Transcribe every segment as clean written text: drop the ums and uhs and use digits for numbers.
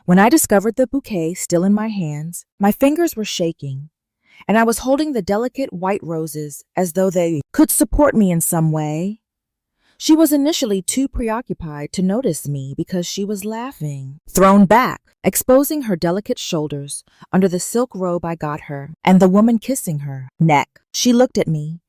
When I discovered the bouquet still in my hands, my fingers were shaking, and I was holding the delicate white roses as though they could support me in some way. She was initially too preoccupied to notice me because she was laughing, thrown back, exposing her delicate shoulders under the silk robe I got her, and the woman kissing her neck. She looked at me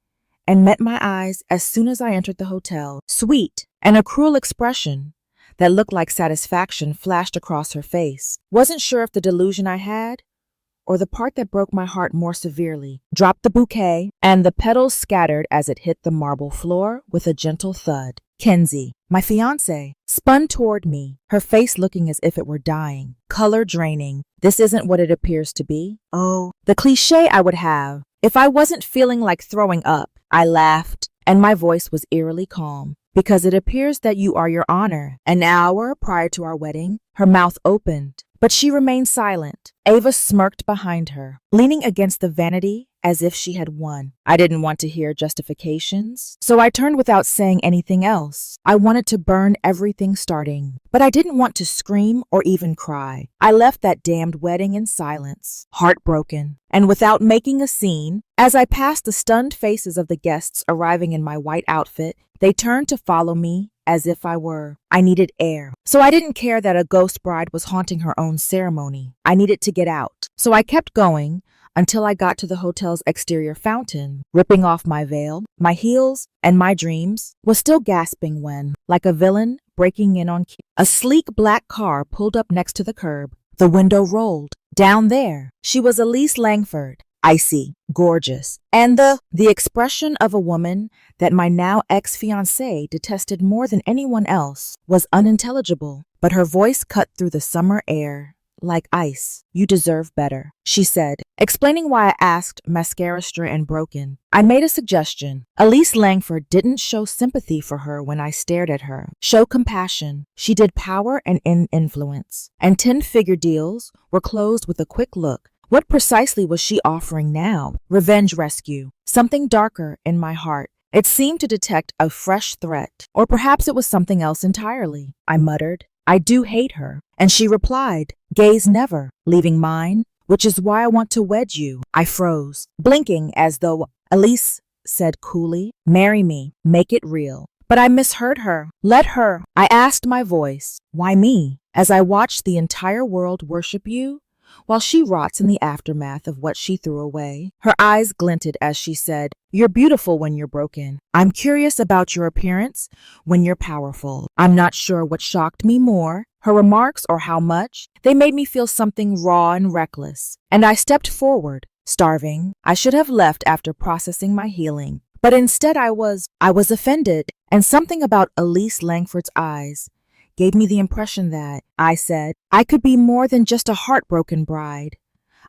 and met my eyes as soon as I entered the hotel. Sweet and a cruel expression that looked like satisfaction flashed across her face. Wasn't sure if the delusion I had or the part that broke my heart more severely, dropped the bouquet, and the petals scattered as it hit the marble floor with a gentle thud. Kenzie, my fiancé, spun toward me, her face looking as if it were dying, color draining. This isn't what it appears to be. Oh, the cliché I would have if I wasn't feeling like throwing up. I laughed, and my voice was eerily calm. Because it appears that you are your honor. An hour prior to our wedding, her mouth opened, but she remained silent. Ava smirked behind her, leaning against the vanity as if she had won. I didn't want to hear justifications, so I turned without saying anything else. I wanted to burn everything starting, but I didn't want to scream or even cry. I left that damned wedding in silence, heartbroken, and without making a scene. As I passed the stunned faces of the guests arriving in my white outfit, they turned to follow me as if I needed air. So I didn't care that a ghost bride was haunting her own ceremony. I needed to get out. So I kept going until I got to the hotel's exterior fountain, ripping off my veil, my heels, and my dreams, was still gasping when, like a villain breaking in on cue, a sleek black car pulled up next to the curb. The window rolled. Down there, she was Elise Langford. Icy, gorgeous, and the expression of a woman that my now ex-fiancé detested more than anyone else was unintelligible, but her voice cut through the summer air like ice. You deserve better, she said, explaining why I asked mascara stray and broken. I made a suggestion. Elise Langford didn't show sympathy for her when I stared at her. Show compassion. She did power and influence. And 10-figure deals were closed with a quick look. What precisely was she offering now? Revenge rescue. Something darker in my heart. It seemed to detect a fresh threat. Or perhaps it was something else entirely. I muttered, I do hate her. And she replied, gaze never, leaving mine, which is why I want to wed you. I froze, blinking as though Elise said coolly, marry me, make it real. But I misheard her. Let her. I asked my voice, why me? As I watched the entire world worship you, while she rots in the aftermath of what she threw away. Her eyes glinted as she said, you're beautiful when you're broken. I'm curious about your appearance when you're powerful. I'm not sure what shocked me more, her remarks or how much. They made me feel something raw and reckless. And I stepped forward, starving. I should have left after processing my healing. But instead I was offended, and something about Elise Langford's eyes gave me the impression that, I said, I could be more than just a heartbroken bride.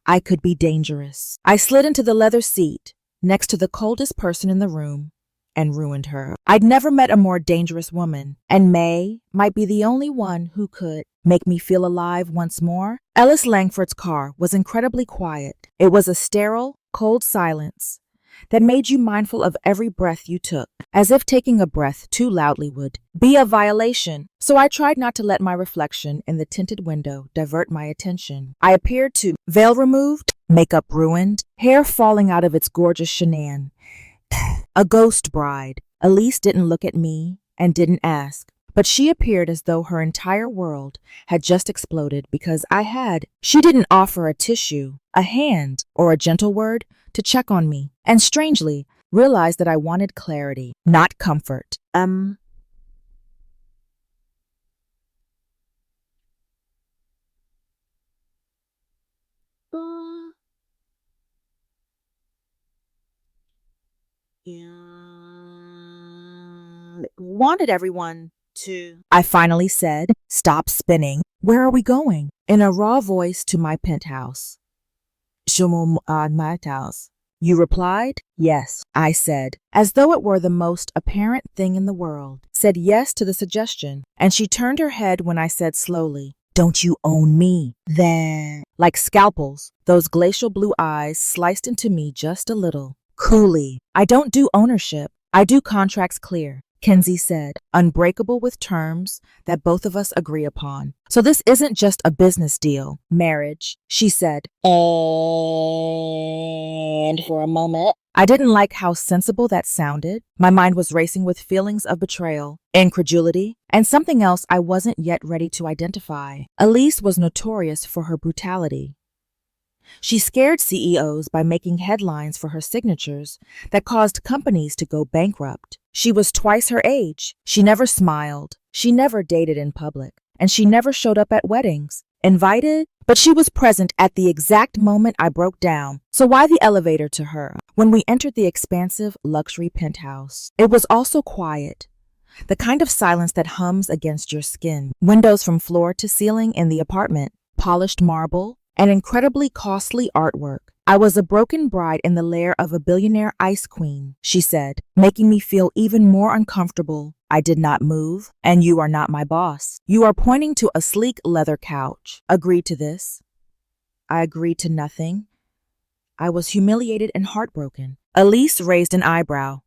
I could be dangerous. I slid into the leather seat next to the coldest person in the room and ruined her. I'd never met a more dangerous woman, and May might be the only one who could make me feel alive once more. Ellis Langford's car was incredibly quiet. It was a sterile, cold silence that made you mindful of every breath you took, as if taking a breath too loudly would be a violation. So I tried not to let my reflection in the tinted window divert my attention. I appeared to veil removed, makeup ruined, hair falling out of its gorgeous shenan. A ghost bride. Elise didn't look at me and didn't ask, but she appeared as though her entire world had just exploded because I had. She didn't offer a tissue, a hand, or a gentle word to check on me, and strangely realized that I wanted clarity, not comfort. Wanted everyone to, I finally said, stop spinning. Where are we going? In a raw voice to my penthouse. My house. You replied? Yes, I said, as though it were the most apparent thing in the world. Said yes to the suggestion, and she turned her head when I said slowly, don't you own me? Then, like scalpels, those glacial blue eyes sliced into me just a little. Coolly, I don't do ownership. I do contracts clear. Kinsey said, unbreakable with terms that both of us agree upon. So this isn't just a business deal. Marriage, she said. And for a moment, I didn't like how sensible that sounded. My mind was racing with feelings of betrayal, incredulity, and something else I wasn't yet ready to identify. Elise was notorious for her brutality. She scared CEOs by making headlines for her signatures that caused companies to go bankrupt. She was twice her age. She never smiled. She never dated in public. And she never showed up at weddings. Invited, but she was present at the exact moment I broke down. So why the elevator to her when we entered the expansive luxury penthouse? It was also quiet. The kind of silence that hums against your skin. Windows from floor to ceiling in the apartment, polished marble, and incredibly costly artwork. I was a broken bride in the lair of a billionaire ice queen, she said, making me feel even more uncomfortable. I did not move, and you are not my boss. You are pointing to a sleek leather couch. Agreed to this. I agreed to nothing. I was humiliated and heartbroken. Elise raised an eyebrow.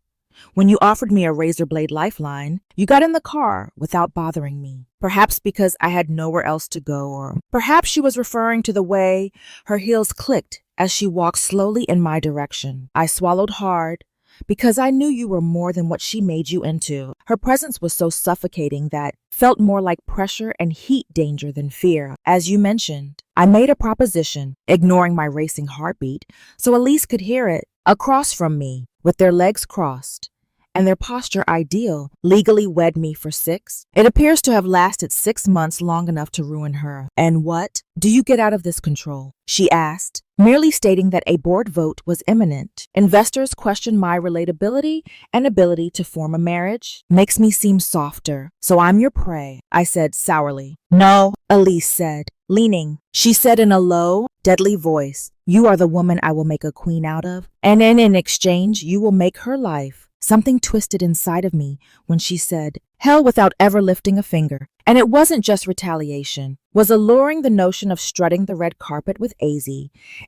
When you offered me a razor blade lifeline, you got in the car without bothering me. Perhaps because I had nowhere else to go, or perhaps she was referring to the way her heels clicked as she walked slowly in my direction. I swallowed hard because I knew you were more than what she made you into. Her presence was so suffocating that felt more like pressure and heat danger than fear. As you mentioned, I made a proposition, ignoring my racing heartbeat, so Elise could hear it. Across from me, with their legs crossed and their posture ideal, legally wed me for 6. It appears to have lasted 6 months, long enough to ruin her. And what do you get out of this control? She asked, merely stating that a board vote was imminent. Investors question my relatability and ability to form a marriage. Makes me seem softer. So I'm your prey, I said sourly. No, Elise said, leaning. She said in a low, deadly voice, you are the woman I will make a queen out of, and in exchange, you will make her life. Something twisted inside of me when she said, hell, without ever lifting a finger. And it wasn't just retaliation. Was alluring the notion of strutting the red carpet with AZ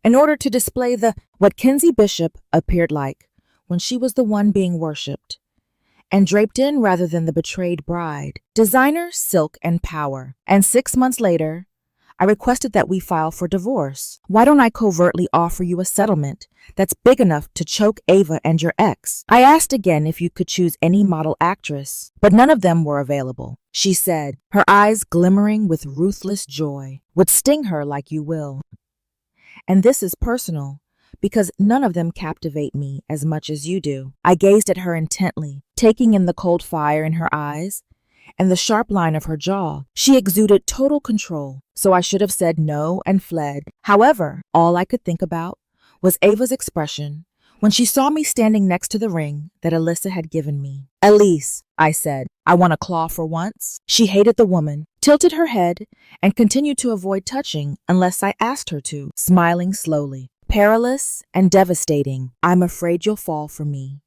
in order to display what Kinsey Bishop appeared like when she was the one being worshipped and draped in rather than the betrayed bride. Designer, silk, and power. And 6 months later, I requested that we file for divorce. Why don't I covertly offer you a settlement that's big enough to choke Ava and your ex? I asked again if you could choose any model actress, but none of them were available. She said, her eyes glimmering with ruthless joy. Would sting her like you will. And this is personal, because none of them captivate me as much as you do. I gazed at her intently, taking in the cold fire in her eyes and the sharp line of her jaw. She exuded total control, so I should have said no and fled. However, all I could think about was Ava's expression when she saw me standing next to the ring that Alyssa had given me. Elise, I said, I want to claw for once. She hated the woman, tilted her head, and continued to avoid touching unless I asked her to, smiling slowly. Perilous and devastating. I'm afraid you'll fall for me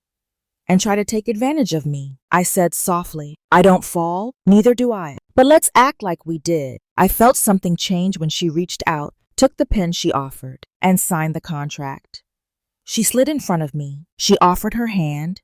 and try to take advantage of me, I said softly. I don't fall, neither do I. But let's act like we did. I felt something change when she reached out, took the pen she offered, and signed the contract. She slid in front of me. She offered her hand.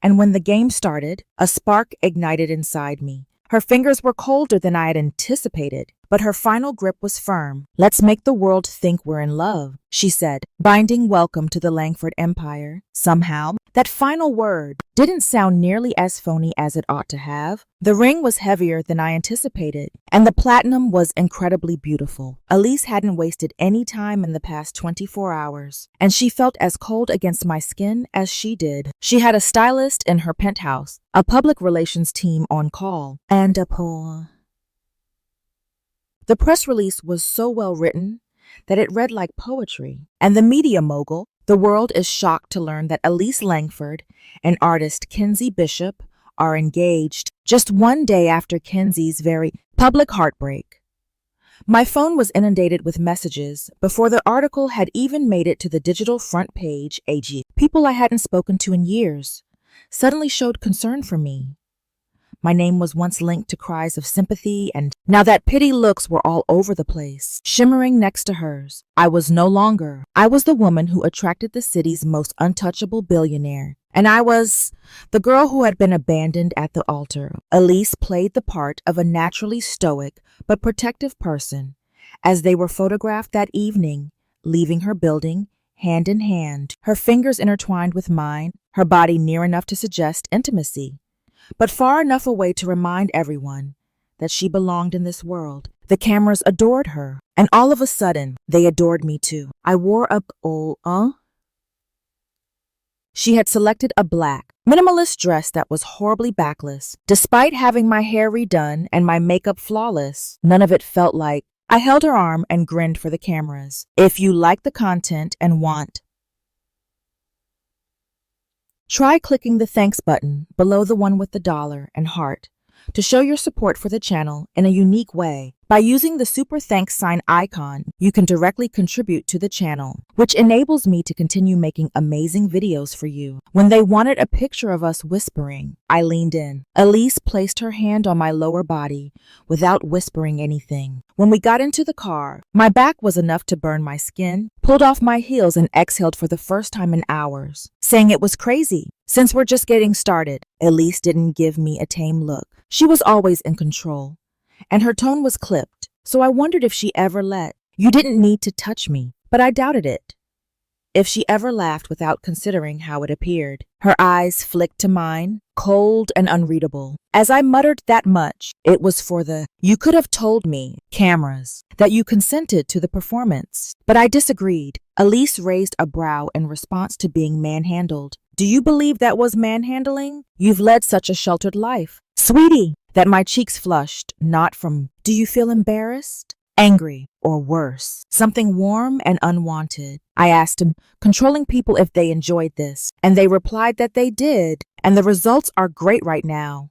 And when the game started, a spark ignited inside me. Her fingers were colder than I had anticipated, but her final grip was firm. Let's make the world think we're in love, she said, binding welcome to the Langford Empire. Somehow, that final word didn't sound nearly as phony as it ought to have. The ring was heavier than I anticipated, and the platinum was incredibly beautiful. Elise hadn't wasted any time in the past 24 hours, and she felt as cold against my skin as she did. She had a stylist in her penthouse, a public relations team on call, and a poor. The press release was so well written that it read like poetry, and the media mogul, the world is shocked to learn that Elise Langford and artist Kinsey Bishop are engaged just one day after Kinsey's very public heartbreak. My phone was inundated with messages before the article had even made it to the digital front page. People I hadn't spoken to in years suddenly showed concern for me. My name was once linked to cries of sympathy, and now that pity looks were all over the place, shimmering next to hers. I was no longer. I was the woman who attracted the city's most untouchable billionaire. And I was the girl who had been abandoned at the altar. Elise played the part of a naturally stoic but protective person as they were photographed that evening, leaving her building hand in hand, her fingers intertwined with mine, her body near enough to suggest intimacy, but far enough away to remind everyone that she belonged in this world. The cameras adored her, and all of a sudden, they adored me too. I wore She had selected a black, minimalist dress that was horribly backless. Despite having my hair redone and my makeup flawless, none of it felt like. I held her arm and grinned for the cameras. If you like the content and want, try clicking the thanks button below the one with the dollar and heart to show your support for the channel in a unique way. By using the super thanks sign icon, you can directly contribute to the channel, which enables me to continue making amazing videos for you. When they wanted a picture of us whispering, I leaned in. Elise placed her hand on my lower body without whispering anything. When we got into the car, my back was enough to burn my skin, pulled off my heels and exhaled for the first time in hours, saying it was crazy. Since we're just getting started, Elise didn't give me a tame look. She was always in control, and her tone was clipped, so I wondered if she ever let. You didn't need to touch me, but I doubted it. If she ever laughed without considering how it appeared. Her eyes flicked to mine, cold and unreadable. As I muttered that much, it was for the "you could have told me" cameras that you consented to the performance. But I disagreed. Elise raised a brow in response to being manhandled. Do you believe that was manhandling? You've led such a sheltered life. Sweetie, that my cheeks flushed, not from, do you feel embarrassed, angry, or worse, something warm and unwanted. I asked him, controlling people if they enjoyed this, and they replied that they did, and the results are great right now.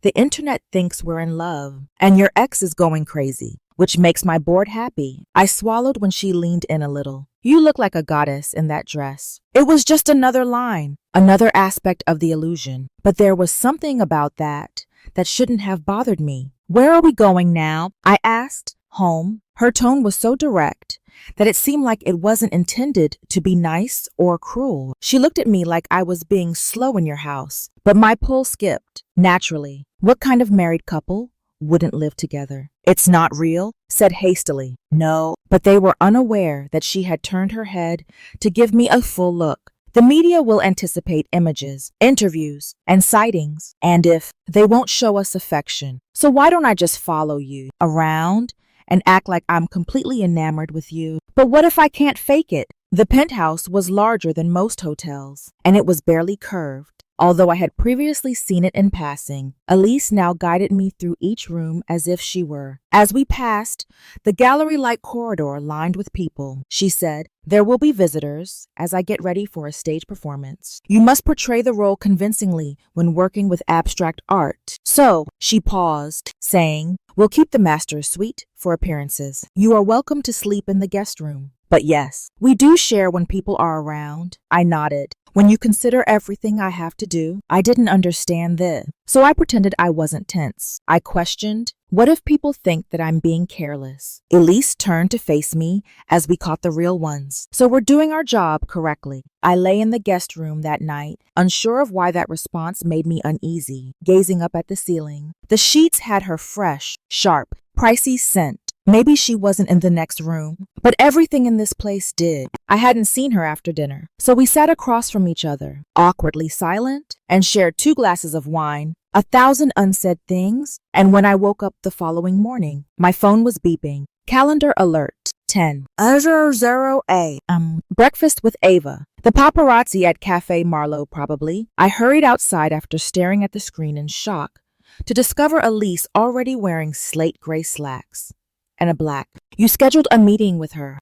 The internet thinks we're in love, and your ex is going crazy, which makes my board happy. I swallowed when she leaned in a little. You look like a goddess in that dress. It was just another line, another aspect of the illusion, but there was something about that shouldn't have bothered me. Where are we going now? I asked. Home. Her tone was so direct that it seemed like it wasn't intended to be nice or cruel. She looked at me like I was being slow in your house, but my pulse skipped. Naturally. What kind of married couple wouldn't live together? It's not real, said hastily. No, but they were unaware that she had turned her head to give me a full look. The media will anticipate images, interviews, and sightings, and if they won't show us affection. So why don't I just follow you around and act like I'm completely enamored with you? But what if I can't fake it? The penthouse was larger than most hotels, and it was barely curved. Although I had previously seen it in passing, Elise now guided me through each room as if she were. As we passed the gallery-like corridor lined with people, she said, there will be visitors as I get ready for a stage performance. You must portray the role convincingly when working with abstract art. So, she paused, saying, we'll keep the master's suite for appearances. You are welcome to sleep in the guest room. But yes, we do share when people are around. I nodded. When you consider everything I have to do, I didn't understand this. So I pretended I wasn't tense. I questioned, what if people think that I'm being careless? Elise turned to face me as we caught the real ones. So we're doing our job correctly. I lay in the guest room that night, unsure of why that response made me uneasy, gazing up at the ceiling. The sheets had her fresh, sharp, pricey scent. Maybe she wasn't in the next room, but everything in this place did. I hadn't seen her after dinner, so we sat across from each other, awkwardly silent, and shared 2 glasses of wine, 1,000 unsaid things, and when I woke up the following morning, my phone was beeping. Calendar alert, 10:00 breakfast with Ava. The paparazzi at Cafe Marlowe probably. I hurried outside after staring at the screen in shock to discover Elise already wearing slate gray slacks and a black. You scheduled a meeting with her,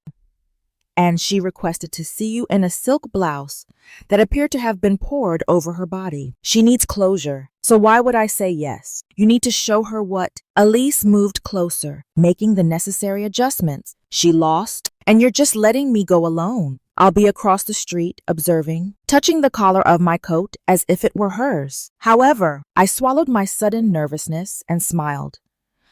and she requested to see you in a silk blouse that appeared to have been poured over her body. She needs closure, so why would I say yes? You need to show her what. Elise moved closer, making the necessary adjustments. She lost, and you're just letting me go alone. I'll be across the street, observing, touching the collar of my coat as if it were hers. However, I swallowed my sudden nervousness and smiled.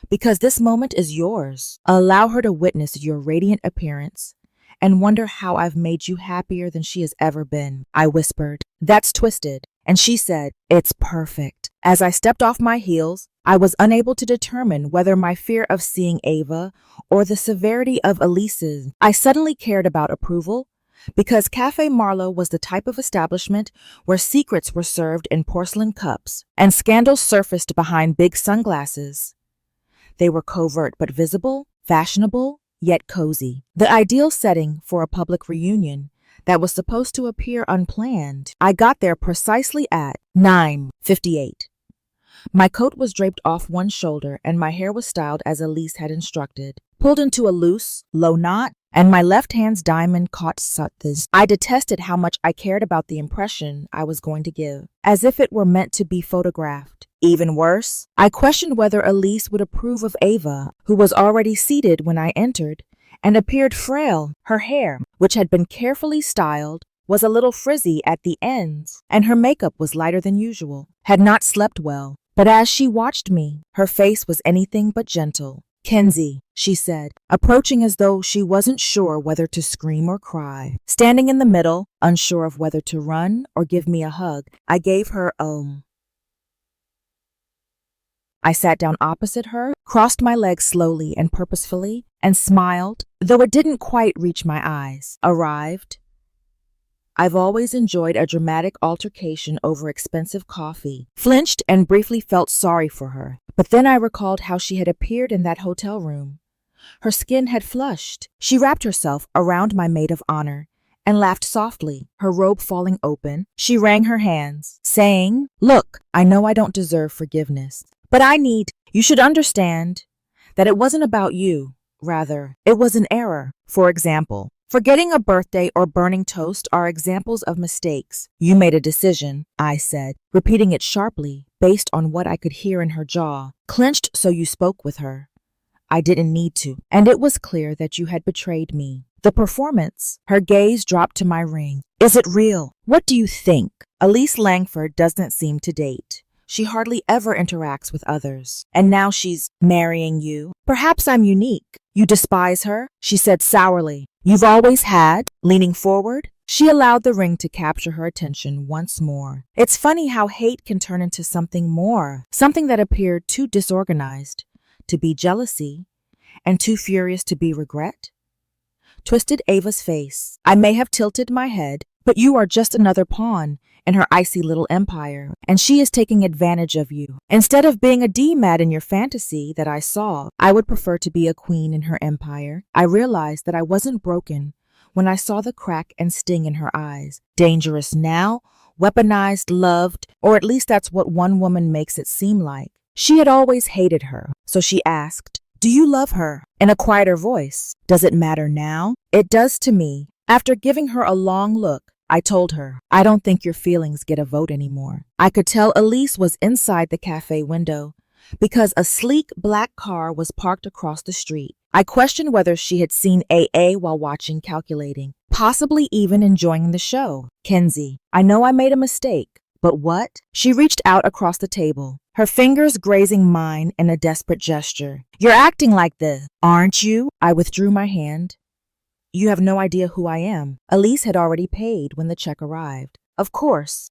Because this moment is yours. Allow her to witness your radiant appearance and wonder how I've made you happier than she has ever been. I whispered, "That's twisted." And she said, "It's perfect." As I stepped off my heels, I was unable to determine whether my fear of seeing Ava or the severity of Elise's. I suddenly cared about approval because Cafe Marlowe was the type of establishment where secrets were served in porcelain cups and scandals surfaced behind big sunglasses. They were covert but visible, fashionable, yet cozy. The ideal setting for a public reunion that was supposed to appear unplanned. I got there precisely at 9:58. My coat was draped off one shoulder and my hair was styled as Elise had instructed, pulled into a loose, low knot, and my left hand's diamond caught Sutha's. I detested how much I cared about the impression I was going to give, as if it were meant to be photographed. Even worse, I questioned whether Elise would approve of Ava, who was already seated when I entered and appeared frail. Her hair, which had been carefully styled, was a little frizzy at the ends, and her makeup was lighter than usual. Had not slept well, but as she watched me, her face was anything but gentle. "Kenzie," she said, approaching as though she wasn't sure whether to scream or cry. Standing in the middle, unsure of whether to run or give me a hug, I gave her I sat down opposite her, crossed my legs slowly and purposefully, and smiled, though it didn't quite reach my eyes. Arrived. I've always enjoyed a dramatic altercation over expensive coffee, flinched and briefly felt sorry for her. But then I recalled how she had appeared in that hotel room. Her skin had flushed. She wrapped herself around my maid of honor and laughed softly, her robe falling open. She wrung her hands, saying, "Look, I know I don't deserve forgiveness, but you should understand that it wasn't about you. Rather, it was an error. For example, forgetting a birthday or burning toast are examples of mistakes. You made a decision," I said, repeating it sharply, based on what I could hear in her jaw, "clenched so you spoke with her. I didn't need to, and it was clear that you had betrayed me." The performance, her gaze dropped to my ring. "Is it real? What do you think?" Elise Langford doesn't seem to date. She hardly ever interacts with others. And now she's marrying you. Perhaps I'm unique. You despise her? She said sourly. You've always had? Leaning forward, she allowed the ring to capture her attention once more. It's funny how hate can turn into something more, something that appeared too disorganized to be jealousy and too furious to be regret. Twisted Ava's face. I may have tilted my head, but you are just another pawn in her icy little empire, and she is taking advantage of you. Instead of being a D-mat in your fantasy that I saw, I would prefer to be a queen in her empire. I realized that I wasn't broken when I saw the crack and sting in her eyes. Dangerous now, weaponized, loved, or at least that's what one woman makes it seem like. She had always hated her, so she asked, "Do you love her?" in a quieter voice. "Does it matter now?" "It does to me." After giving her a long look, I told her, "I don't think your feelings get a vote anymore." I could tell Elise was inside the cafe window because a sleek black car was parked across the street. I questioned whether she had seen AA while watching, calculating, possibly even enjoying the show. "Kenzie, I know I made a mistake, but what?" She reached out across the table, her fingers grazing mine in a desperate gesture. "You're acting like this, aren't you?" I withdrew my hand. "You have no idea who I am." Elise had already paid when the check arrived. Of course,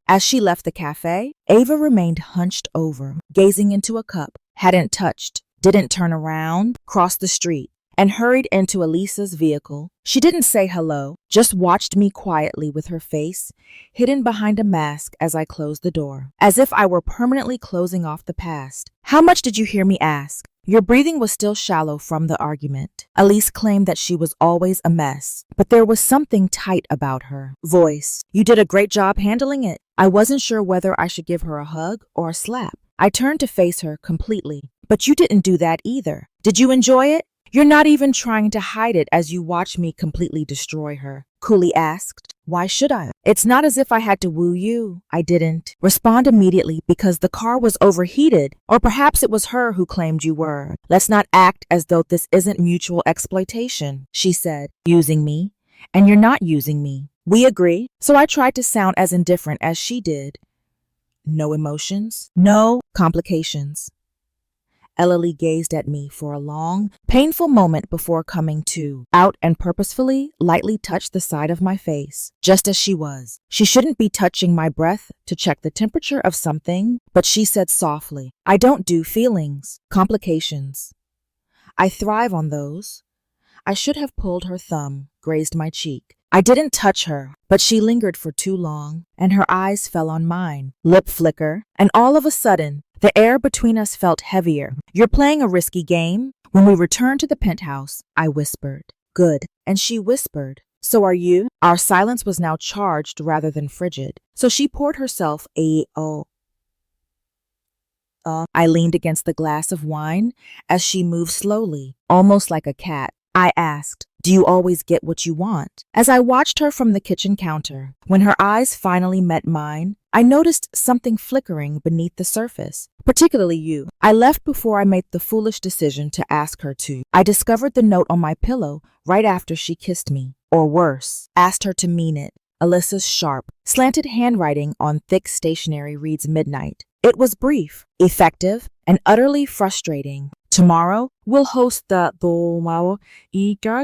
as she left the cafe, Ava remained hunched over, gazing into a cup, hadn't touched, didn't turn around, crossed the street, and hurried into Elisa's vehicle. She didn't say hello, just watched me quietly with her face hidden behind a mask as I closed the door, as if I were permanently closing off the past. "How much did you hear me ask?" Your breathing was still shallow from the argument. Elise claimed that she was always a mess, but there was something tight about her voice. "You did a great job handling it." I wasn't sure whether I should give her a hug or a slap. I turned to face her completely. "But you didn't do that either. Did you enjoy it?" "You're not even trying to hide it as you watch me completely destroy her," Cooley asked. "Why should I? It's not as if I had to woo you." I didn't respond immediately because the car was overheated, or perhaps it was her who claimed you were. "Let's not act as though this isn't mutual exploitation," she said, using me, and you're not using me. We agree. So I tried to sound as indifferent as she did. No emotions, no complications. Ellie gazed at me for a long, painful moment before coming to out and purposefully, lightly touched the side of my face, just as she was. She shouldn't be touching my breath to check the temperature of something, but she said softly, I don't do feelings, complications. I thrive on those. I should have pulled her thumb, grazed my cheek. I didn't touch her, but she lingered for too long, and her eyes fell on mine. Lip flicker, and all of a sudden, the air between us felt heavier. You're playing a risky game? When we returned to the penthouse, I whispered. Good. And she whispered. So are you? Our silence was now charged rather than frigid. So she poured herself I leaned against the glass of wine as she moved slowly, almost like a cat. I asked, do you always get what you want? As I watched her from the kitchen counter, when her eyes finally met mine, I noticed something flickering beneath the surface, particularly you. I left before I made the foolish decision to ask her to. I discovered the note on my pillow right after she kissed me, or worse, asked her to mean it. Alyssa's sharp, slanted handwriting on thick stationery reads midnight. It was brief, effective, and utterly frustrating. Tomorrow, we'll host the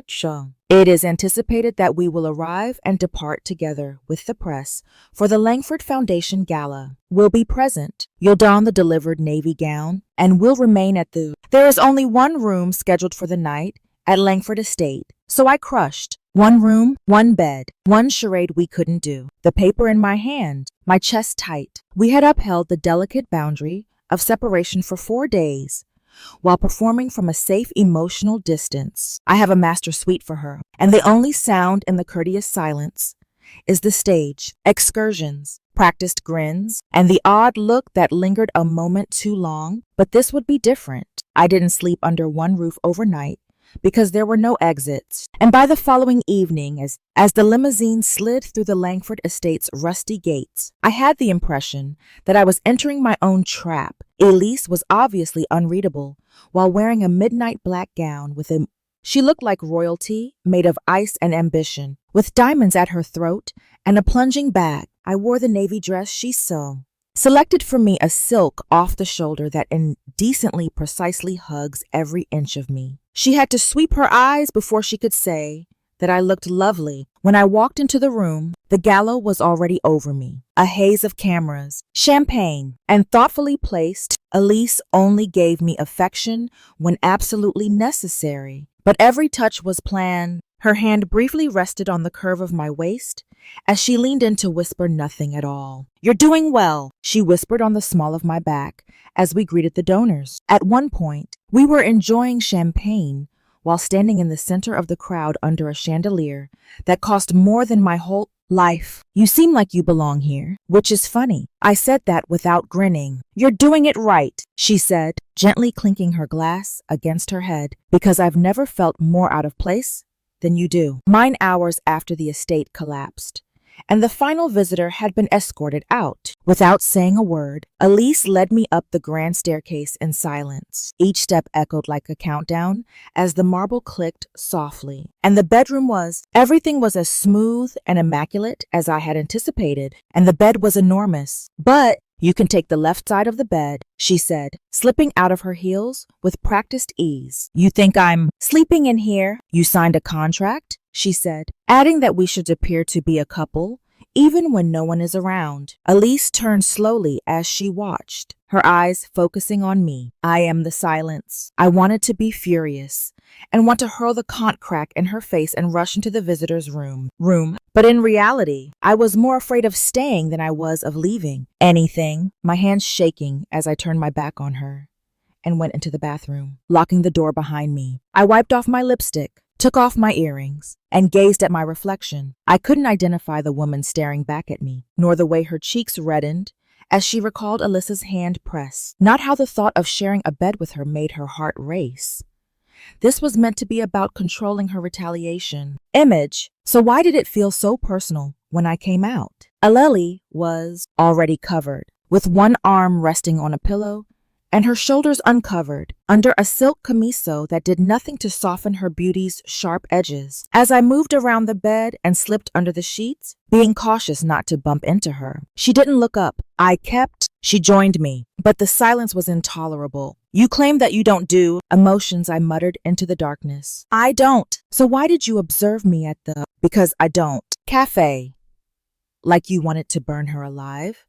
show. It is anticipated that we will arrive and depart together with the press for the Langford Foundation Gala. We'll be present. You'll don the delivered navy gown, and we'll remain at the... There is only one room scheduled for the night at Langford Estate, so I crushed. One room, one bed, one charade we couldn't do. The paper in my hand, my chest tight. We had upheld the delicate boundary of separation for 4 days, while performing from a safe emotional distance. I have a master suite for her, and the only sound in the courteous silence is the stage, excursions, practiced grins, and the odd look that lingered a moment too long. But this would be different. I didn't sleep under one roof overnight because there were no exits, and by the following evening, as the limousine slid through the Langford Estate's rusty gates, I had the impression that I was entering my own trap. Elise was obviously unreadable, while wearing a midnight black gown She looked like royalty, made of ice and ambition, with diamonds at her throat and a plunging back. I wore the navy dress she selected for me, a silk off the shoulder that indecently precisely hugs every inch of me. She had to sweep her eyes before she could say that I looked lovely. When I walked into the room, the gala was already over me. A haze of cameras, champagne, and thoughtfully placed. Elise only gave me affection when absolutely necessary, but every touch was planned. Her hand briefly rested on the curve of my waist as she leaned in to whisper nothing at all. You're doing well, she whispered on the small of my back as we greeted the donors. At one point, we were enjoying champagne while standing in the center of the crowd under a chandelier that cost more than my whole life. You seem like you belong here, which is funny. I said that without grinning. You're doing it right, she said, gently clinking her glass against her head, because I've never felt more out of place than you do. Mine hours after the estate collapsed, and the final visitor had been escorted out. Without saying a word, Elise led me up the grand staircase in silence. Each step echoed like a countdown as the marble clicked softly. And the bedroom everything was as smooth and immaculate as I had anticipated, and the bed was enormous. But you can take the left side of the bed, she said, slipping out of her heels with practiced ease. You think I'm sleeping in here? You signed a contract, she said, adding that we should appear to be a couple, even when no one is around. Elise turned slowly as she watched, her eyes focusing on me. I am the silence. I wanted to be furious and want to hurl the conch crack in her face and rush into the visitor's room. But in reality, I was more afraid of staying than I was of leaving. Anything, my hands shaking as I turned my back on her and went into the bathroom, locking the door behind me. I wiped off my lipstick, took off my earrings, and gazed at my reflection. I couldn't identify the woman staring back at me, nor the way her cheeks reddened as she recalled Alyssa's hand press, not how the thought of sharing a bed with her made her heart race. This was meant to be about controlling her retaliation image, so why did it feel so personal when I came out? Aleli was already covered, with one arm resting on a pillow and her shoulders uncovered under a silk camiso that did nothing to soften her beauty's sharp edges. As I moved around the bed and slipped under the sheets, being cautious not to bump into her, she didn't look up. She joined me, but the silence was intolerable. You claim that you don't do emotions, I muttered into the darkness. I don't. So why did you observe me at the because I don't cafe? Like you wanted to burn her alive?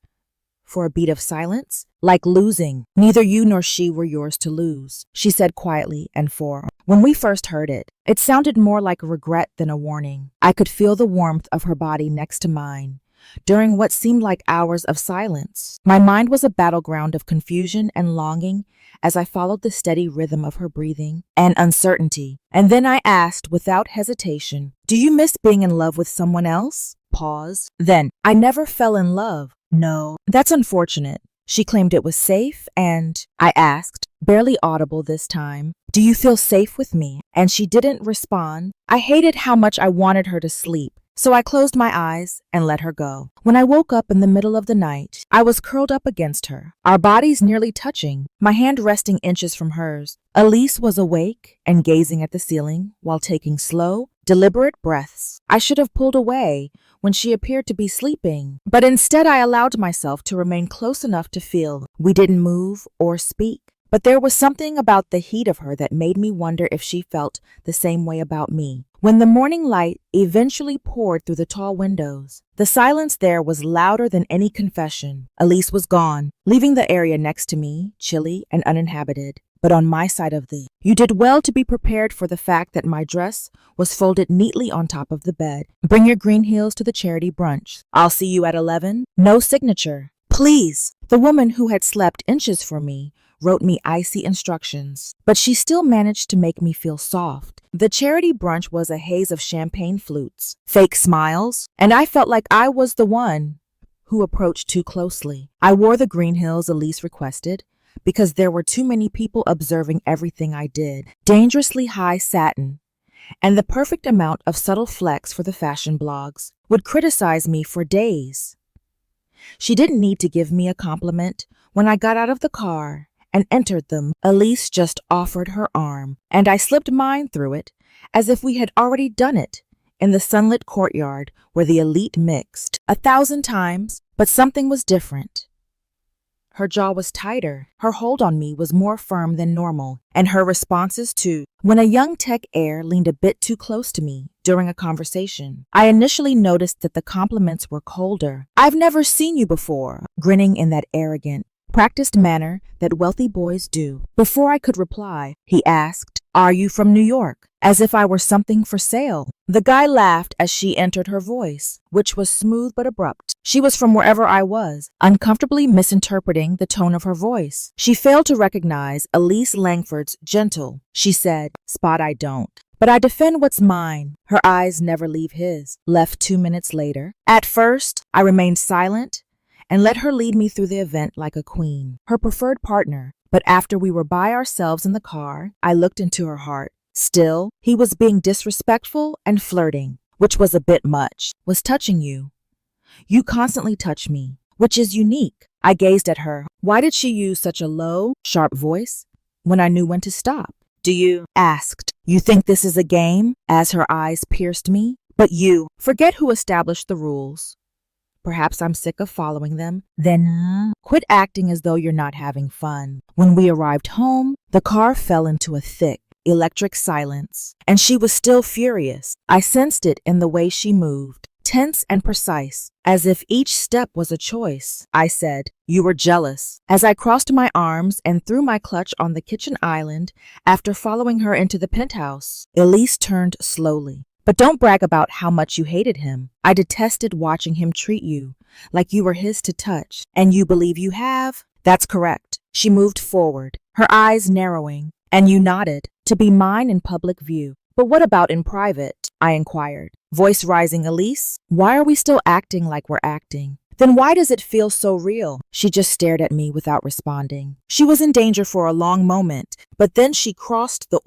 For a beat of silence? Like losing. Neither you nor she were yours to lose, she said quietly and for. When we first heard it, it sounded more like a regret than a warning. I could feel the warmth of her body next to mine. During what seemed like hours of silence, my mind was a battleground of confusion and longing as I followed the steady rhythm of her breathing and uncertainty. And then I asked without hesitation, do you miss being in love with someone else? Pause. Then, I never fell in love. No, that's unfortunate. She claimed it was safe and I asked, barely audible this time, do you feel safe with me? And she didn't respond. I hated how much I wanted her to sleep. So I closed my eyes and let her go. When I woke up in the middle of the night, I was curled up against her, our bodies nearly touching, my hand resting inches from hers. Elise was awake and gazing at the ceiling while taking slow, deliberate breaths. I should have pulled away when she appeared to be sleeping, but instead I allowed myself to remain close enough to feel. We didn't move or speak. But there was something about the heat of her that made me wonder if she felt the same way about me. When the morning light eventually poured through the tall windows, the silence there was louder than any confession. Elise was gone, leaving the area next to me chilly and uninhabited. But on my side of the, you did well to be prepared for the fact that my dress was folded neatly on top of the bed. Bring your green heels to the charity brunch. I'll see you at 11. No signature. Please. The woman who had slept inches from me wrote me icy instructions, but she still managed to make me feel soft. The charity brunch was a haze of champagne flutes, fake smiles, and I felt like I was the one who approached too closely. I wore the green heels Elise requested because there were too many people observing everything I did. Dangerously high satin and the perfect amount of subtle flex for the fashion blogs would criticize me for days. She didn't need to give me a compliment. When I got out of the car and entered them, Elise just offered her arm, and I slipped mine through it as if we had already done it in the sunlit courtyard where the elite mixed 1,000 times, but something was different. Her jaw was tighter, her hold on me was more firm than normal, and her responses too. When a young tech heir leaned a bit too close to me during a conversation, I initially noticed that the compliments were colder. I've never seen you before, grinning in that arrogant, practiced manner that wealthy boys do. Before I could reply, he asked, "Are you from New York?" As if I were something for sale. The guy laughed as she entered her voice, which was smooth but abrupt. She was from wherever I was, uncomfortably misinterpreting the tone of her voice. She failed to recognize Elise Langford's gentle, she said, spot I don't. But I defend what's mine. Her eyes never leave his. Left 2 minutes later. At first, I remained silent and let her lead me through the event like a queen, her preferred partner. But after we were by ourselves in the car, I looked into her heart. Still, he was being disrespectful and flirting, which was a bit much. Was touching you. You constantly touch me, which is unique. I gazed at her. Why did she use such a low, sharp voice when I knew when to stop? Do you? Asked. You think this is a game? As her eyes pierced me. But you, forget who established the rules. Perhaps I'm sick of following them. Then quit acting as though you're not having fun. When we arrived home, the car fell into a thick, electric silence, and she was still furious. I sensed it in the way she moved, tense and precise, as if each step was a choice. I said, "You were jealous." As I crossed my arms and threw my clutch on the kitchen island after following her into the penthouse, Elise turned slowly. But don't brag about how much you hated him. I detested watching him treat you like you were his to touch. And you believe you have? That's correct. She moved forward, her eyes narrowing, and you nodded. To be mine in public view. But what about in private? I inquired, voice rising. Elise, why are we still acting like we're acting? Then why does it feel so real? She just stared at me without responding. She was in danger for a long moment, but then she crossed the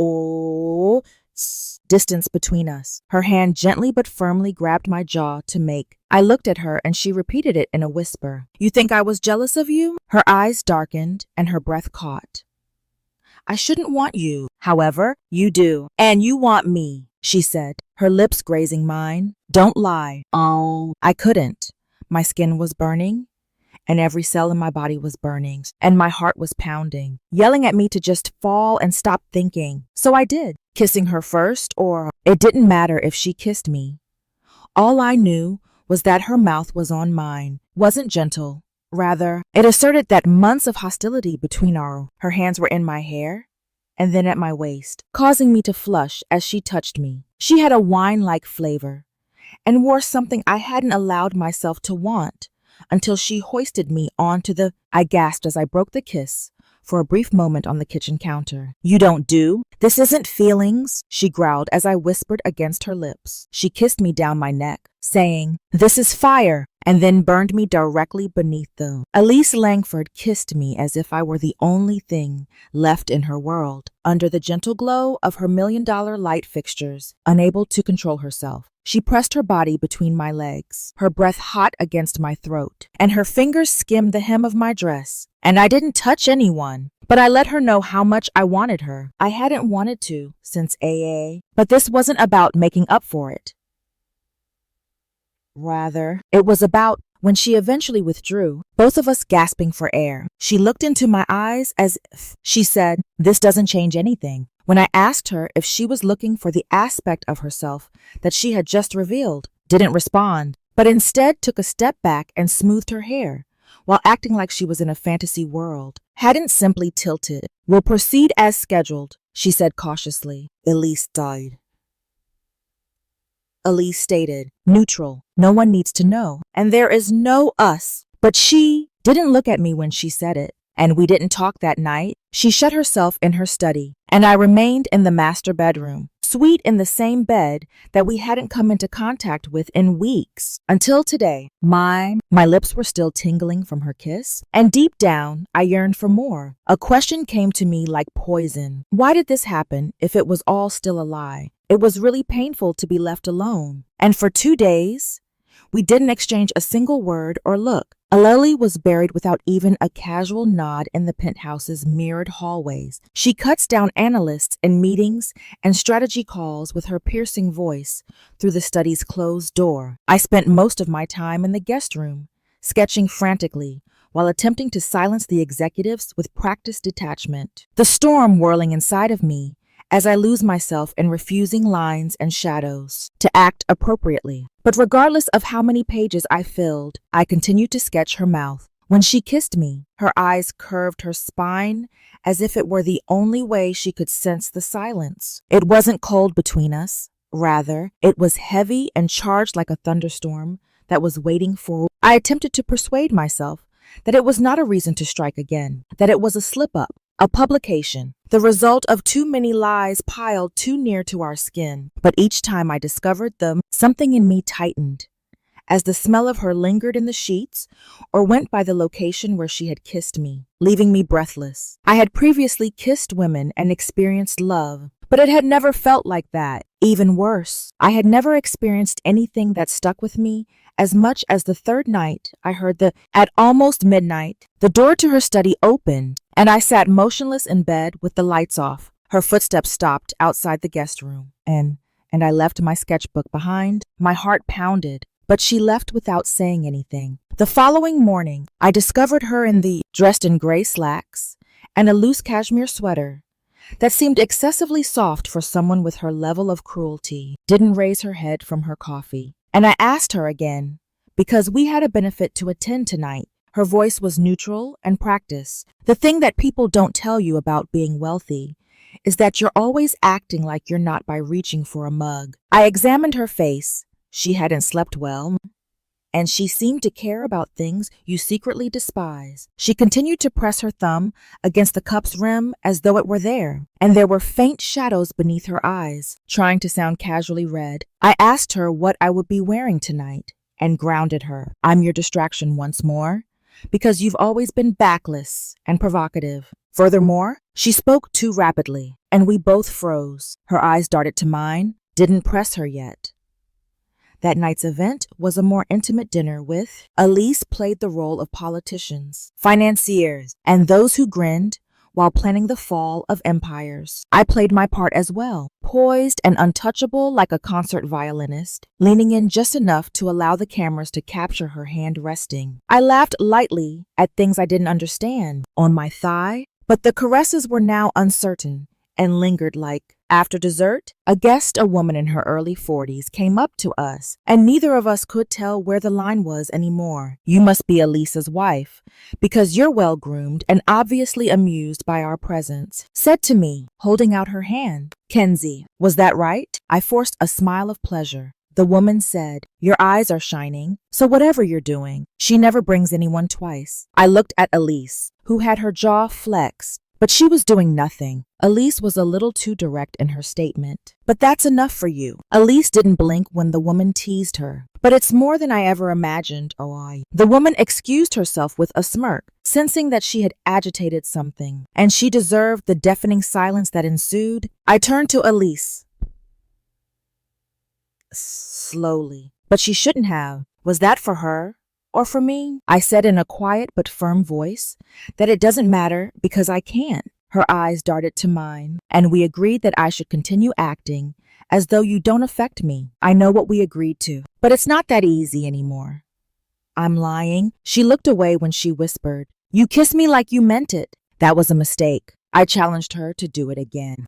distance between us. Her hand gently but firmly grabbed my jaw to make. I looked at her and she repeated it in a whisper. "You think I was jealous of you?" Her eyes darkened and her breath caught. "I shouldn't want you. However, you do. And you want me," she said, her lips grazing mine. "Don't lie." Oh, I couldn't. My skin was burning, and every cell in my body was burning, and my heart was pounding, yelling at me to just fall and stop thinking. So I did, kissing her first, or it didn't matter if she kissed me. All I knew was that her mouth was on mine, wasn't gentle. Rather, it asserted that months of hostility between her hands were in my hair and then at my waist, causing me to flush as she touched me. She had a wine-like flavor and wore something I hadn't allowed myself to want until she hoisted me onto the... I gasped as I broke the kiss for a brief moment on the kitchen counter. "You don't do? This isn't feelings," she growled as I whispered against her lips. She kissed me down my neck, saying, "This is fire," and then burned me directly beneath them. Elise Langford kissed me as if I were the only thing left in her world. Under the gentle glow of her $1,000,000 light fixtures, unable to control herself, she pressed her body between my legs, her breath hot against my throat, and her fingers skimmed the hem of my dress. And I didn't touch anyone, but I let her know how much I wanted her. I hadn't wanted to since AA, but this wasn't about making up for it. Rather, it was about when she eventually withdrew, both of us gasping for air. She looked into my eyes as if she said, "This doesn't change anything." When I asked her if she was looking for the aspect of herself that she had just revealed, didn't respond, but instead took a step back and smoothed her hair, while acting like she was in a fantasy world. Hadn't simply tilted. "We'll proceed as scheduled," she said cautiously. Elise died. Elise stated, neutral. "No one needs to know. And there is no us." But she didn't look at me when she said it. And we didn't talk that night. She shut herself in her study, and I remained in the master bedroom, sweet in the same bed that we hadn't come into contact with in weeks. Until today, my lips were still tingling from her kiss, and deep down, I yearned for more. A question came to me like poison. Why did this happen if it was all still a lie? It was really painful to be left alone. And for 2 days, we didn't exchange a single word or look. Aleli was buried without even a casual nod in the penthouse's mirrored hallways. She cuts down analysts in meetings and strategy calls with her piercing voice through the study's closed door. I spent most of my time in the guest room, sketching frantically while attempting to silence the executives with practiced detachment. The storm whirling inside of me as I lose myself in refusing lines and shadows to act appropriately. But regardless of how many pages I filled, I continued to sketch her mouth. When she kissed me, her eyes curved her spine as if it were the only way she could sense the silence. It wasn't cold between us. Rather, it was heavy and charged like a thunderstorm that was waiting for... I attempted to persuade myself that it was not a reason to strike again, that it was a slip-up, a publication, the result of too many lies piled too near to our skin. But each time I discovered them, something in me tightened, as the smell of her lingered in the sheets or went by the location where she had kissed me, leaving me breathless. I had previously kissed women and experienced love, but it had never felt like that. Even worse, I had never experienced anything that stuck with me as much as the third night I heard at almost midnight, the door to her study opened, and I sat motionless in bed with the lights off. Her footsteps stopped outside the guest room, and I left my sketchbook behind. My heart pounded, but she left without saying anything. The following morning, I discovered her dressed in gray slacks and a loose cashmere sweater that seemed excessively soft for someone with her level of cruelty. Didn't raise her head from her coffee. And I asked her again, because we had a benefit to attend tonight. Her voice was neutral and practiced. The thing that people don't tell you about being wealthy is that you're always acting like you're not by reaching for a mug. I examined her face. She hadn't slept well, and she seemed to care about things you secretly despise. She continued to press her thumb against the cup's rim as though it were there, and there were faint shadows beneath her eyes, trying to sound casually red. I asked her what I would be wearing tonight, and grounded her. "I'm your distraction once more, because you've always been backless and provocative. Furthermore," she spoke too rapidly, and we both froze. Her eyes darted to mine, didn't press her yet. That night's event was a more intimate dinner with Elise played the role of politicians, financiers, and those who grinned while planning the fall of empires. I played my part as well, poised and untouchable like a concert violinist, leaning in just enough to allow the cameras to capture her hand resting. I laughed lightly at things I didn't understand on my thigh, but the caresses were now uncertain and lingered like. After dessert, a guest, a woman in her early 40s, came up to us, and neither of us could tell where the line was anymore. "You must be Elisa's wife, because you're well-groomed and obviously amused by our presence," said to me, holding out her hand. "Kenzie, was that right?" I forced a smile of pleasure. The woman said, "Your eyes are shining, so whatever you're doing, she never brings anyone twice." I looked at Elise, who had her jaw flexed, but she was doing nothing. Elise was a little too direct in her statement. "But that's enough for you." Elise didn't blink when the woman teased her. "But it's more than I ever imagined, oh." The woman excused herself with a smirk, sensing that she had agitated something, and she deserved the deafening silence that ensued. I turned to Elise. Slowly. "But she shouldn't have. Was that for her? Or for me?" I said in a quiet but firm voice that it doesn't matter because I can't. Her eyes darted to mine, and we agreed that I should continue acting as though you don't affect me. I know what we agreed to, but it's not that easy anymore. "I'm lying." She looked away when she whispered, "You kissed me like you meant it." "That was a mistake." I challenged her to do it again,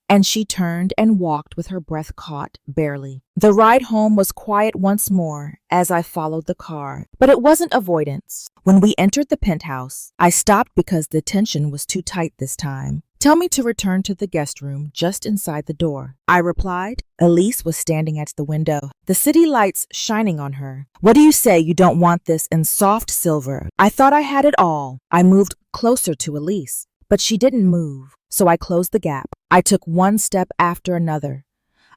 and she turned and walked with her breath caught, barely. The ride home was quiet once more as I followed the car, but it wasn't avoidance. When we entered the penthouse, I stopped because the tension was too tight this time. "Tell me to return to the guest room just inside the door," I replied. Elise was standing at the window, the city lights shining on her. "What do you say you don't want this in soft silver?" I thought I had it all. I moved closer to Elise, but she didn't move, so I closed the gap. I took one step after another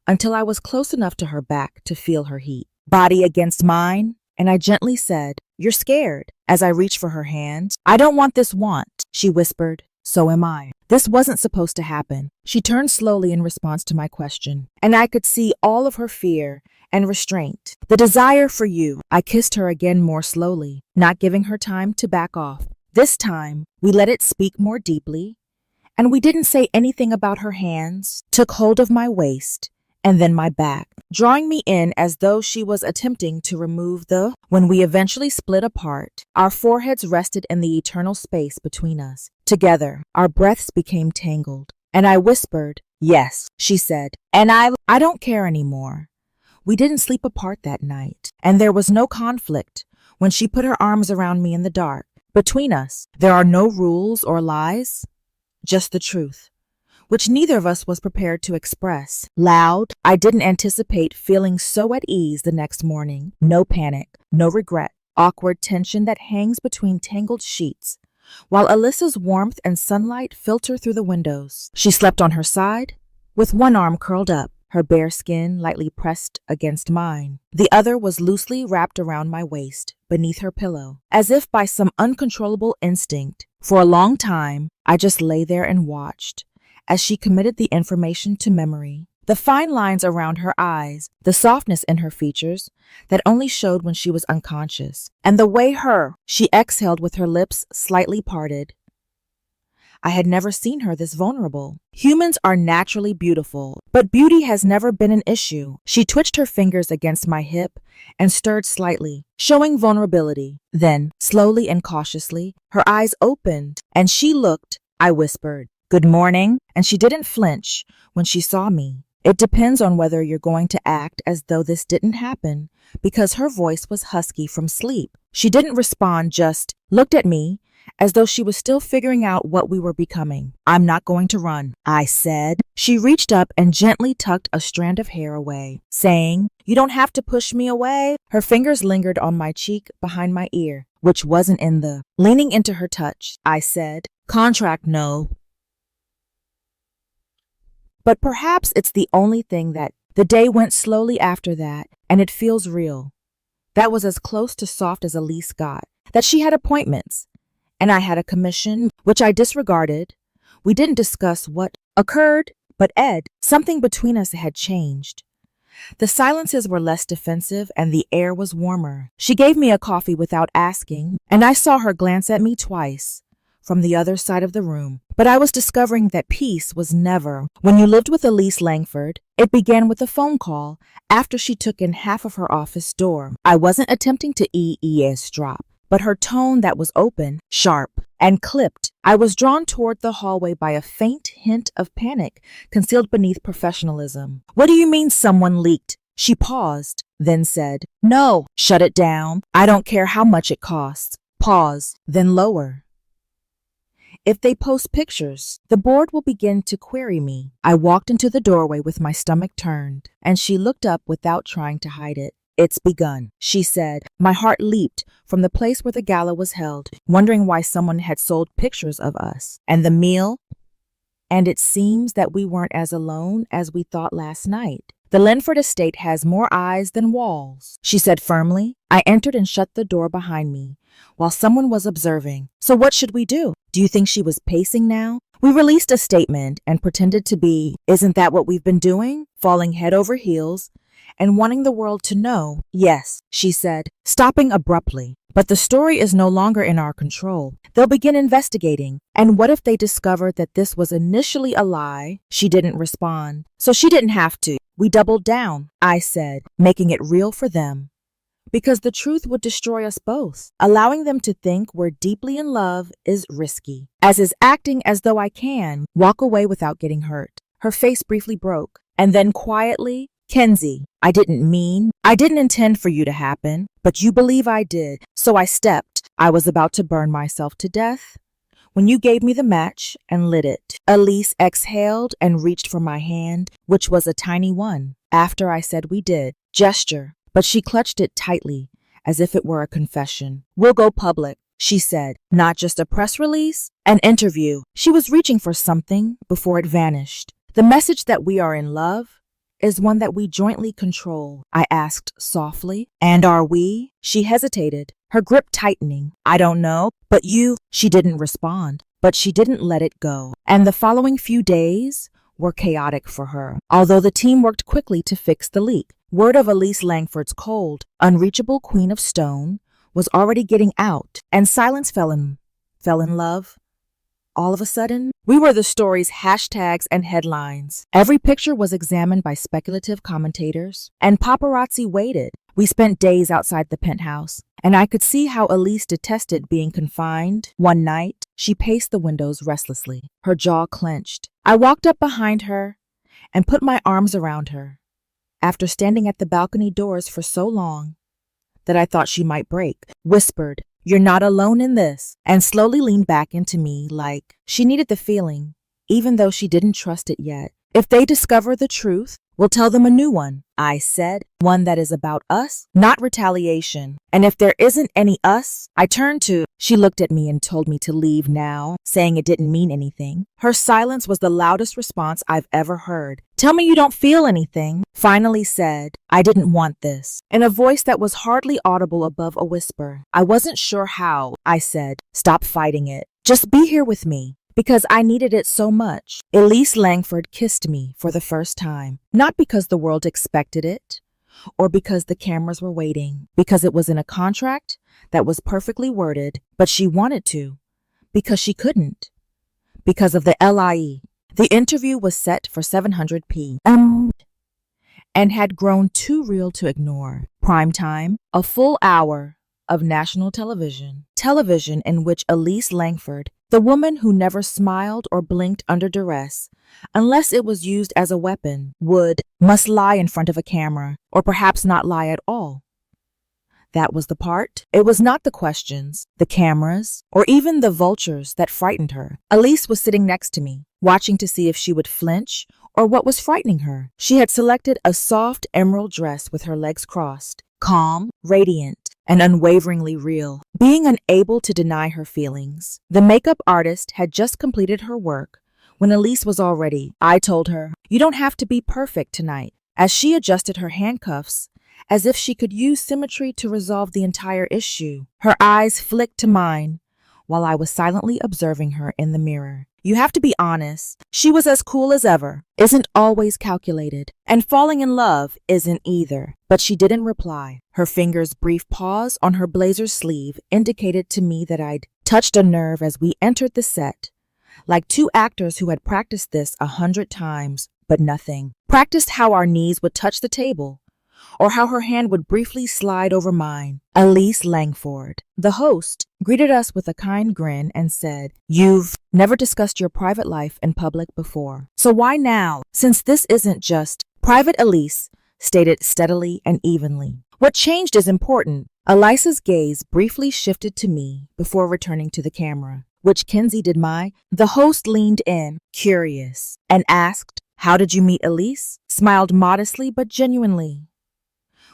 until I was close enough to her back to feel her heat. Body against mine, and I gently said, "You're scared." As I reached for her hand, "I don't want this want," she whispered. "So am I." This wasn't supposed to happen. She turned slowly in response to my question, and I could see all of her fear and restraint. "The desire for you." I kissed her again more slowly, not giving her time to back off. This time, we let it speak more deeply, and we didn't say anything about her hands, took hold of my waist, and then my back, drawing me in as though she was attempting to remove the. When we eventually split apart, our foreheads rested in the eternal space between us. Together, our breaths became tangled, and I whispered, "Yes," she said, and I don't care anymore. We didn't sleep apart that night, and there was no conflict when she put her arms around me in the dark. Between us, there are no rules or lies, just the truth, which neither of us was prepared to express. Loud, I didn't anticipate feeling so at ease the next morning. No panic, no regret, awkward tension that hangs between tangled sheets, while Alyssa's warmth and sunlight filter through the windows. She slept on her side, with one arm curled up, her bare skin lightly pressed against mine. The other was loosely wrapped around my waist, beneath her pillow, as if by some uncontrollable instinct. For a long time, I just lay there and watched, as she committed the information to memory. The fine lines around her eyes, the softness in her features that only showed when she was unconscious, and the way she exhaled with her lips slightly parted. I had never seen her this vulnerable. Humans are naturally beautiful, but beauty has never been an issue. She twitched her fingers against my hip and stirred slightly, showing vulnerability. Then, slowly and cautiously, her eyes opened, and she looked. I whispered, "Good morning," and she didn't flinch when she saw me. "It depends on whether you're going to act as though this didn't happen," because her voice was husky from sleep. She didn't respond, just looked at me as though she was still figuring out what we were becoming. "I'm not going to run," I said. She reached up and gently tucked a strand of hair away, saying, "You don't have to push me away." Her fingers lingered on my cheek behind my ear, which wasn't in the. Leaning into her touch, I said, "Contract, no. But perhaps it's the only thing that." The day went slowly after that, and it feels real. That was as close to soft as Elise got. That she had appointments, and I had a commission, which I disregarded. We didn't discuss what occurred, but something between us had changed. The silences were less defensive and the air was warmer. She gave me a coffee without asking, and I saw her glance at me twice from the other side of the room. But I was discovering that peace was never. When you lived with Elise Langford, it began with a phone call after she took in half of her office door. I wasn't attempting to eavesdrop, but her tone that was open, sharp, and clipped. I was drawn toward the hallway by a faint hint of panic concealed beneath professionalism. "What do you mean someone leaked?" She paused, then said, "No, shut it down. I don't care how much it costs." Pause, then lower. "If they post pictures, the board will begin to query me." I walked into the doorway with my stomach turned, and she looked up without trying to hide it. "It's begun," she said. My heart leaped from the place where the gala was held, wondering why someone had sold pictures of us. "And the meal?" "And it seems that we weren't as alone as we thought last night. The Linford estate has more eyes than walls," she said firmly. I entered and shut the door behind me while someone was observing. "So what should we do?" Do you think she was pacing now? We released a statement and pretended to be, "Isn't that what we've been doing?" Falling head over heels and wanting the world to know. "Yes," she said, stopping abruptly. "But the story is no longer in our control. They'll begin investigating. And what if they discover that this was initially a lie?" She didn't respond, so she didn't have to. "We doubled down," I said, "making it real for them. Because the truth would destroy us both. Allowing them to think we're deeply in love is risky, as is acting as though I can walk away without getting hurt." Her face briefly broke, and then quietly, "Kenzie, I didn't intend for you to happen, but you believe I did, so I stepped. I was about to burn myself to death when you gave me the match and lit it." Elise exhaled and reached for my hand, which was a tiny one. After I said we did, gesture, but she clutched it tightly, as if it were a confession. "We'll go public," she said. "Not just a press release, an interview." She was reaching for something before it vanished. "The message that we are in love is one that we jointly control," I asked softly. "And are we?" She hesitated, her grip tightening. "I don't know, but you—" She didn't respond, but she didn't let it go. And the following few days were chaotic for her, although the team worked quickly to fix the leak. Word of Elise Langford's cold, unreachable queen of stone was already getting out, and silence fell in love. All of a sudden, we were the story's hashtags and headlines. Every picture was examined by speculative commentators, and paparazzi waited. We spent days outside the penthouse, and I could see how Elise detested being confined. One night, she paced the windows restlessly, her jaw clenched. I walked up behind her and put my arms around her. After standing at the balcony doors for so long that I thought she might break, whispered, "You're not alone in this," and slowly leaned back into me like she needed the feeling, even though she didn't trust it yet. "If they discover the truth, we'll tell them a new one," I said, "one that is about us, not retaliation. And if there isn't any us," I turned to. She looked at me and told me to leave now, saying it didn't mean anything. Her silence was the loudest response I've ever heard. "Tell me you don't feel anything," finally said. I didn't want this, in a voice that was hardly audible above a whisper. I wasn't sure how. I said, "Stop fighting it. Just be here with me." Because I needed it so much. Elise Langford kissed me for the first time, not because the world expected it, or because the cameras were waiting, because it was in a contract that was perfectly worded, but she wanted to, because she couldn't, because of the LIE. The interview was set for 700p, and had grown too real to ignore. Prime time, a full hour of national television in which Elise Langford, the woman who never smiled or blinked under duress, unless it was used as a weapon, must lie in front of a camera, or perhaps not lie at all. That was the part. It was not the questions, the cameras, or even the vultures that frightened her. Elise was sitting next to me, watching to see if she would flinch or what was frightening her. She had selected a soft emerald dress with her legs crossed, calm, radiant, and unwaveringly real, being unable to deny her feelings. The makeup artist had just completed her work when Elise was all ready. I told her, "You don't have to be perfect tonight," as she adjusted her handcuffs as if she could use symmetry to resolve the entire issue. Her eyes flicked to mine while I was silently observing her in the mirror. You have to be honest. She was as cool as ever. Isn't always calculated. And falling in love isn't either. But she didn't reply. Her finger's brief pause on her blazer's sleeve indicated to me that I'd touched a nerve as we entered the set. Like two actors who had practiced this 100 times, but nothing. Practiced how our knees would touch the table, or how her hand would briefly slide over mine. Elise Langford, the host, greeted us with a kind grin and said, "You've never discussed your private life in public before. So why now, since this isn't just private?" Elise stated steadily and evenly. "What changed is important." Elisa's gaze briefly shifted to me before returning to the camera, which Kinsey did The host leaned in, curious, and asked, "How did you meet Elise?" Smiled modestly but genuinely.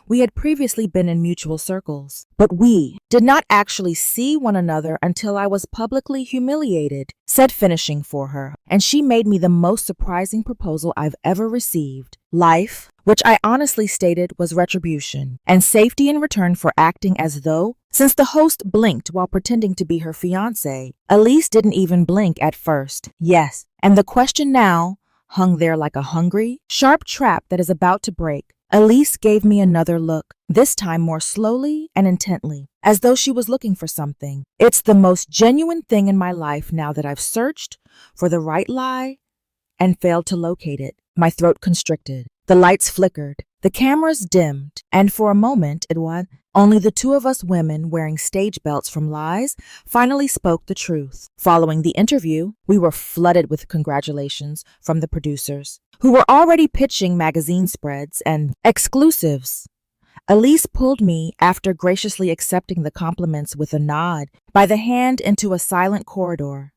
We had previously been in mutual circles, but we did not actually see one another until I was publicly humiliated, said finishing for her, and she made me the most surprising proposal I've ever received. Life, which I honestly stated was retribution, and safety in return for acting as though, since the host blinked while pretending to be her fiancé, Elise didn't even blink at first. Yes, and the question now hung there like a hungry, sharp trap that is about to break. Elise gave me another look, this time more slowly and intently, as though she was looking for something. It's the most genuine thing in my life now that I've searched for the right lie and failed to locate it. My throat constricted. The lights flickered. The cameras dimmed. And for a moment, it was only the two of us women wearing stage belts from Lies finally spoke the truth. Following the interview, we were flooded with congratulations from the producers, who were already pitching magazine spreads and exclusives. Elise pulled me, after graciously accepting the compliments with a nod, by the hand into a silent corridor,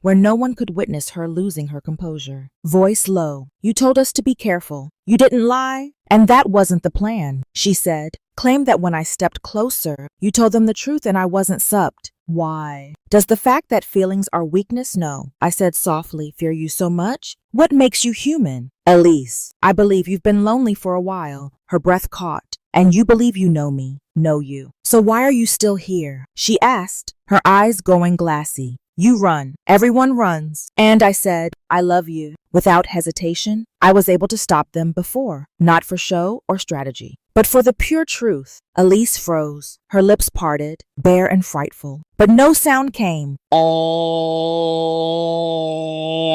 where no one could witness her losing her composure. Voice low, "You told us to be careful. You didn't lie, and that wasn't the plan," she said. "Claimed that when I stepped closer, you told them the truth and I wasn't supped. Why? Does the fact that feelings are weakness? No," I said softly, "fear you so much? What makes you human?" "Elise, I believe you've been lonely for a while." Her breath caught. "And you believe you know me, know you. So why are you still here?" she asked, her eyes going glassy. "You run. Everyone runs." And I said, "I love you." Without hesitation, I was able to stop them before, not for show or strategy, but for the pure truth. Elise froze, her lips parted, bare and frightful, but no sound came.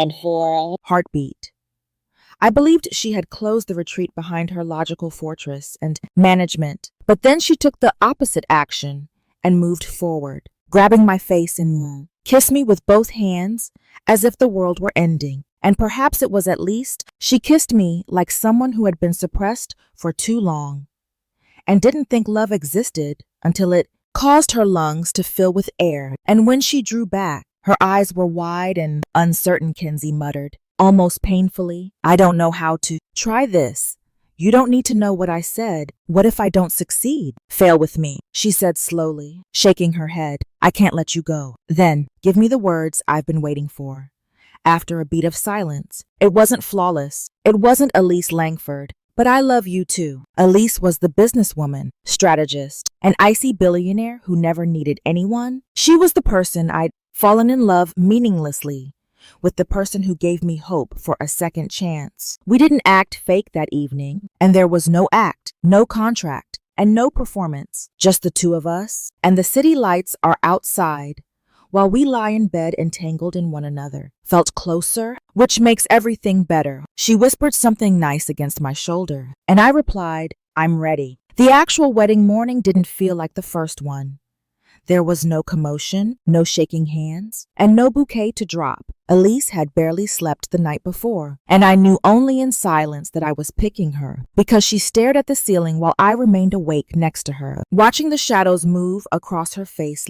And for heartbeat. I believed she had closed the retreat behind her logical fortress and management, but then she took the opposite action and moved forward, grabbing my face and kissed me with both hands as if the world were ending. And perhaps it was at least she kissed me like someone who had been suppressed for too long and didn't think love existed until it caused her lungs to fill with air. And when she drew back, her eyes were wide and uncertain. Kinsey muttered, almost painfully, "I don't know how to try this. You don't need to know what I said. What if I don't succeed? Fail with me," she said slowly, shaking her head. "I can't let you go. Then give me the words I've been waiting for." After a beat of silence, it wasn't flawless. It wasn't Elise Langford, but "I love you too." Elise was the businesswoman, strategist, an icy billionaire who never needed anyone. She was the person I'd fallen in love meaninglessly with, the person who gave me hope for a second chance. We didn't act fake that evening, and there was no act, no contract, and no performance. Just the two of us, and the city lights are outside, while we lie in bed entangled in one another. Felt closer, which makes everything better. She whispered something nice against my shoulder, and I replied, "I'm ready." The actual wedding morning didn't feel like the first one. There was no commotion, no shaking hands, and no bouquet to drop. Elise had barely slept the night before, and I knew only in silence that I was picking her, because she stared at the ceiling while I remained awake next to her, watching the shadows move across her face.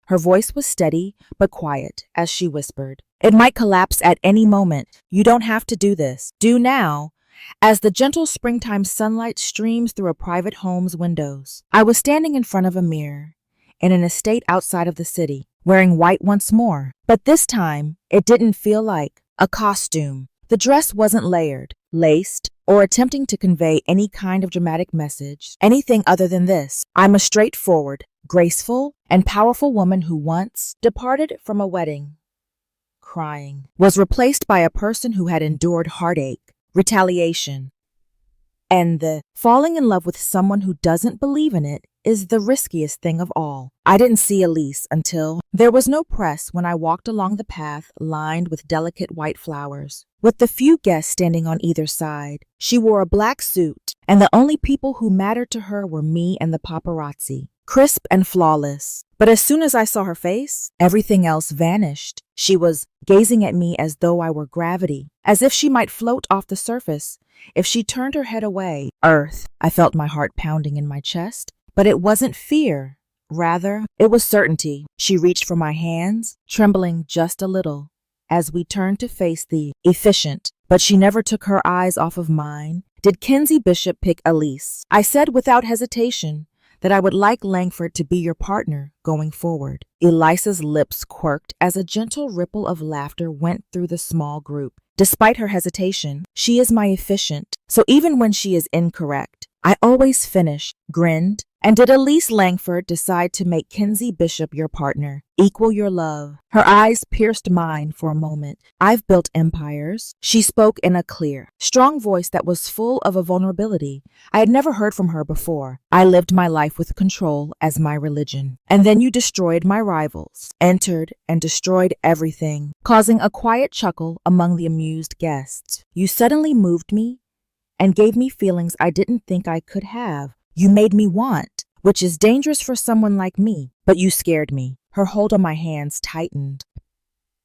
Her voice was steady but quiet as she whispered, "It might collapse at any moment. You don't have to do this. Do now." As the gentle springtime sunlight streams through a private home's windows, I was standing in front of a mirror in an estate outside of the city, wearing white once more. But this time, it didn't feel like a costume. The dress wasn't layered, laced, or attempting to convey any kind of dramatic message, anything other than this: I'm a straightforward, graceful, and powerful woman who once departed from a wedding crying, was replaced by a person who had endured heartache, retaliation, and the falling in love with someone who doesn't believe in it is the riskiest thing of all. I didn't see Elise until there was no press when I walked along the path lined with delicate white flowers, with the few guests standing on either side. She wore a black suit, and the only people who mattered to her were me and the paparazzi, crisp and flawless. But as soon as I saw her face, everything else vanished. She was gazing at me as though I were gravity, as if she might float off the surface if she turned her head away. Earth. I felt my heart pounding in my chest, but it wasn't fear. Rather, it was certainty. She reached for my hands, trembling just a little, as we turned to face the efficient, but she never took her eyes off of mine. Did Kinsey Bishop pick Elise? I said without hesitation that I would like Langford to be your partner going forward. Elisa's lips quirked as a gentle ripple of laughter went through the small group. Despite her hesitation, she is my efficient, so even when she is incorrect, I always finish, grinned. And did Elise Langford decide to make Kinsey Bishop your partner, equal your love? Her eyes pierced mine for a moment. I've built empires. She spoke in a clear, strong voice that was full of a vulnerability I had never heard from her before. I lived my life with control as my religion. And then you destroyed my rivals, entered and destroyed everything, causing a quiet chuckle among the amused guests. You suddenly moved me and gave me feelings I didn't think I could have. You made me want, which is dangerous for someone like me, but you scared me. Her hold on my hands tightened.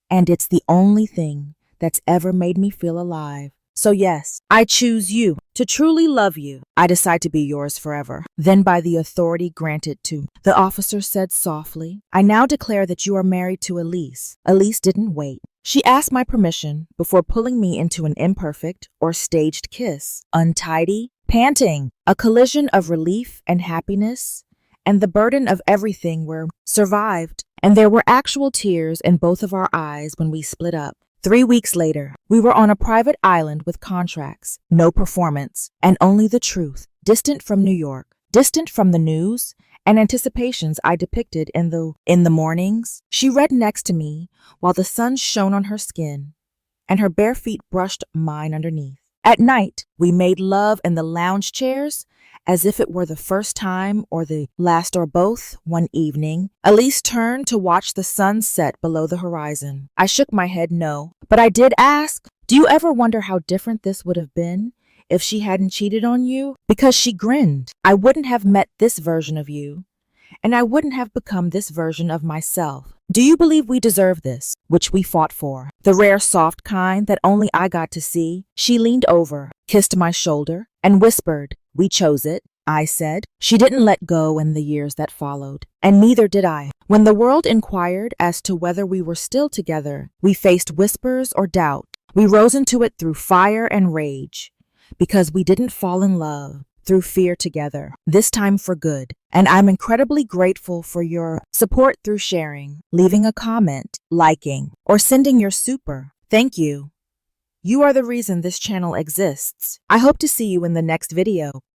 And it's the only thing that's ever made me feel alive. So yes, I choose you. To truly love you, I decide to be yours forever. Then by the authority granted to, the officer said softly, I now declare that you are married to Elise. Elise didn't wait. She asked my permission before pulling me into an imperfect or staged kiss. Untidy, panting, a collision of relief and happiness, and the burden of everything were survived. And there were actual tears in both of our eyes when we split up. 3 weeks later, we were on a private island with contracts, no performance, and only the truth, distant from New York, distant from the news and anticipations I depicted in the mornings. She read next to me while the sun shone on her skin, and her bare feet brushed mine underneath. At night, we made love in the lounge chairs as if it were the first time or the last or both. One evening, Elise turned to watch the sun set below the horizon. I shook my head no, but I did ask, do you ever wonder how different this would have been if she hadn't cheated on you? Because she grinned. I wouldn't have met this version of you, and I wouldn't have become this version of myself. Do you believe we deserve this, which we fought for? The rare soft kind that only I got to see. She leaned over, kissed my shoulder, and whispered, we chose it, I said. She didn't let go in the years that followed, and neither did I. When the world inquired as to whether we were still together, we faced whispers or doubt. We rose into it through fire and rage, because we didn't fall in love, through fear together, this time for good. And I'm incredibly grateful for your support through sharing, leaving a comment, liking, or sending your super. Thank you. You are the reason this channel exists. I hope to see you in the next video.